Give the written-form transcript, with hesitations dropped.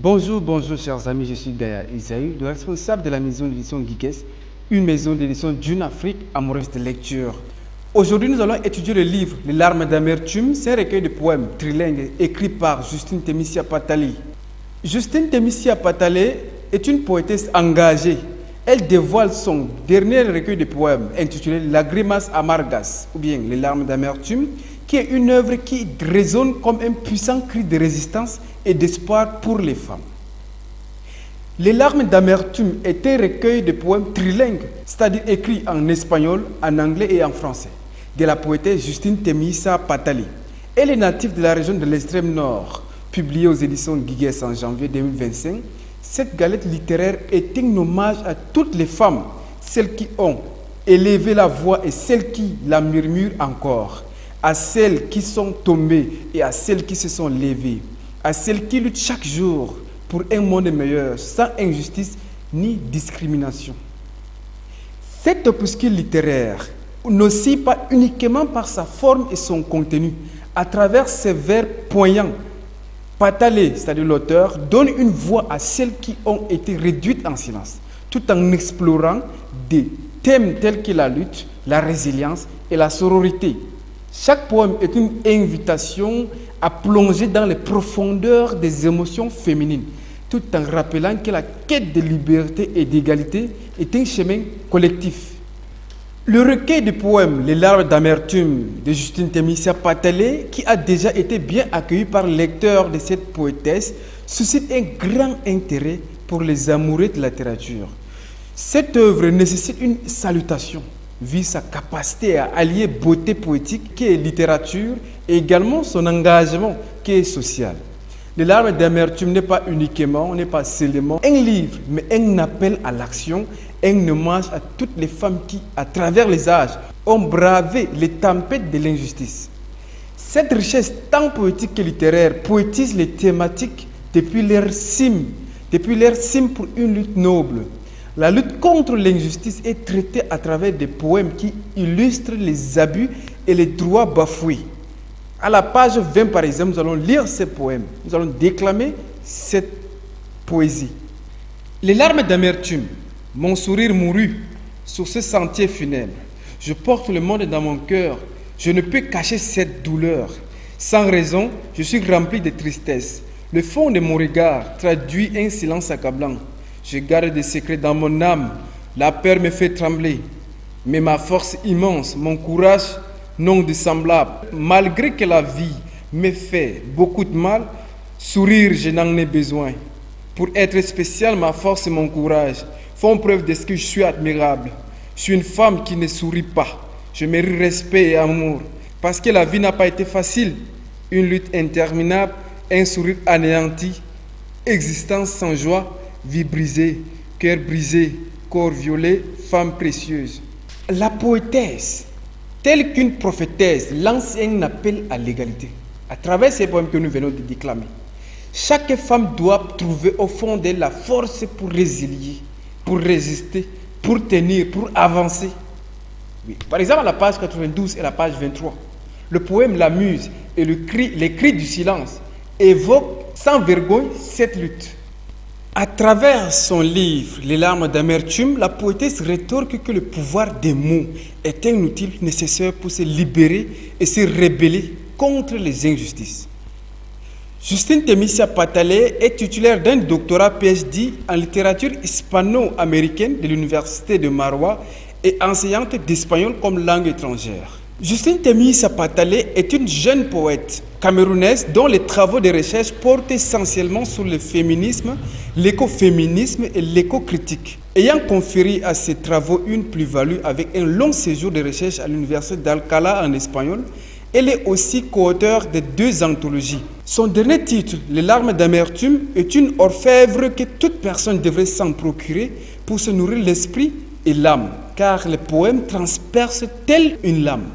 Bonjour chers amis, je suis Gaïa Isaïe, le responsable de la maison d'édition Geekes, une maison d'édition d'une Afrique amoureuse de lecture. Aujourd'hui, nous allons étudier le livre Les larmes d'amertume, c'est un recueil de poèmes trilingues écrit par Justine Témissia Patali. Justine Témissia Patali est une poétesse engagée. Elle dévoile son dernier recueil de poèmes intitulé Lagrimas Amargas, ou bien Les larmes d'amertume, qui est une œuvre qui résonne comme un puissant cri de résistance et d'espoir pour les femmes. Les larmes d'amertume est un recueil de poèmes trilingues, c'est-à-dire écrits en espagnol, en anglais et en français, de la poétesse Justine Témissia Patali. Elle est native de la région de l'extrême nord, publiée aux éditions Geekes en janvier 2025. Cette galette littéraire est un hommage à toutes les femmes, celles qui ont élevé la voix et celles qui la murmurent encore, à celles qui sont tombées et à celles qui se sont levées, à celles qui luttent chaque jour pour un monde meilleur, sans injustice ni discrimination. Cet opuscule littéraire n'oscille pas uniquement par sa forme et son contenu. À travers ses vers poignants, Patali, c'est-à-dire l'auteur, donne une voix à celles qui ont été réduites en silence, tout en explorant des thèmes tels que la lutte, la résilience et la sororité. Chaque poème est une invitation à plonger dans les profondeurs des émotions féminines, tout en rappelant que la quête de liberté et d'égalité est un chemin collectif. Le recueil de poèmes Les larmes d'amertume de Justine Témissia Patali, qui a déjà été bien accueilli par les lecteurs de cette poétesse, suscite un grand intérêt pour les amoureux de la littérature. Cette œuvre nécessite une salutation, vu sa capacité à allier beauté poétique qui est littérature et également son engagement qui est social. Les larmes d'amertume n'est pas seulement un livre, mais un appel à l'action, un hommage à toutes les femmes qui, à travers les âges, ont bravé les tempêtes de l'injustice. Cette richesse tant poétique que littéraire poétise les thématiques depuis leur cime pour une lutte noble. La lutte contre l'injustice est traitée à travers des poèmes qui illustrent les abus et les droits bafoués. À la page 20, par exemple, nous allons lire ces poèmes. Nous allons déclamer cette poésie. Les larmes d'amertume, mon sourire mourut sur ce sentier funèbre. Je porte le monde dans mon cœur. Je ne peux cacher cette douleur. Sans raison, je suis rempli de tristesse. Le fond de mon regard traduit un silence accablant. Je garde des secrets dans mon âme. La peur me fait trembler. Mais ma force immense, mon courage, non de semblable. Malgré que la vie me fait beaucoup de mal, sourire, je n'en ai besoin. Pour être spécial, ma force et mon courage font preuve de ce que je suis admirable. Je suis une femme qui ne sourit pas. Je mérite respect et amour. Parce que la vie n'a pas été facile. Une lutte interminable, un sourire anéanti, existence sans joie, vie brisée, cœur brisé, corps violé, femme précieuse. La poétesse, telle qu'une prophétesse, lance un appel à l'égalité. À travers ces poèmes que nous venons de déclamer, chaque femme doit trouver au fond d'elle la force pour résilier, pour résister, pour tenir, pour avancer. Oui. Par exemple, à la page 92 et la page 23, le poème La Muse et les cris du silence évoquent sans vergogne cette lutte. À travers son livre Les larmes d'amertume, la poétesse rétorque que le pouvoir des mots est un outil nécessaire pour se libérer et se rebeller contre les injustices. Justine Témissia Patali est titulaire d'un doctorat PhD en littérature hispano-américaine de l'Université de Maroua et enseignante d'espagnol comme langue étrangère. Justine Témissia Patali est une jeune poète camerounaise dont les travaux de recherche portent essentiellement sur le féminisme, l'écoféminisme et l'écocritique. Ayant conféré à ses travaux une plus-value avec un long séjour de recherche à l'université d'Alcalá en espagnol, elle est aussi co-auteure de 2 anthologies. Son dernier titre, Les larmes d'amertume, est une orfèvre que toute personne devrait s'en procurer pour se nourrir l'esprit et l'âme, car les poèmes transpercent telle une lame.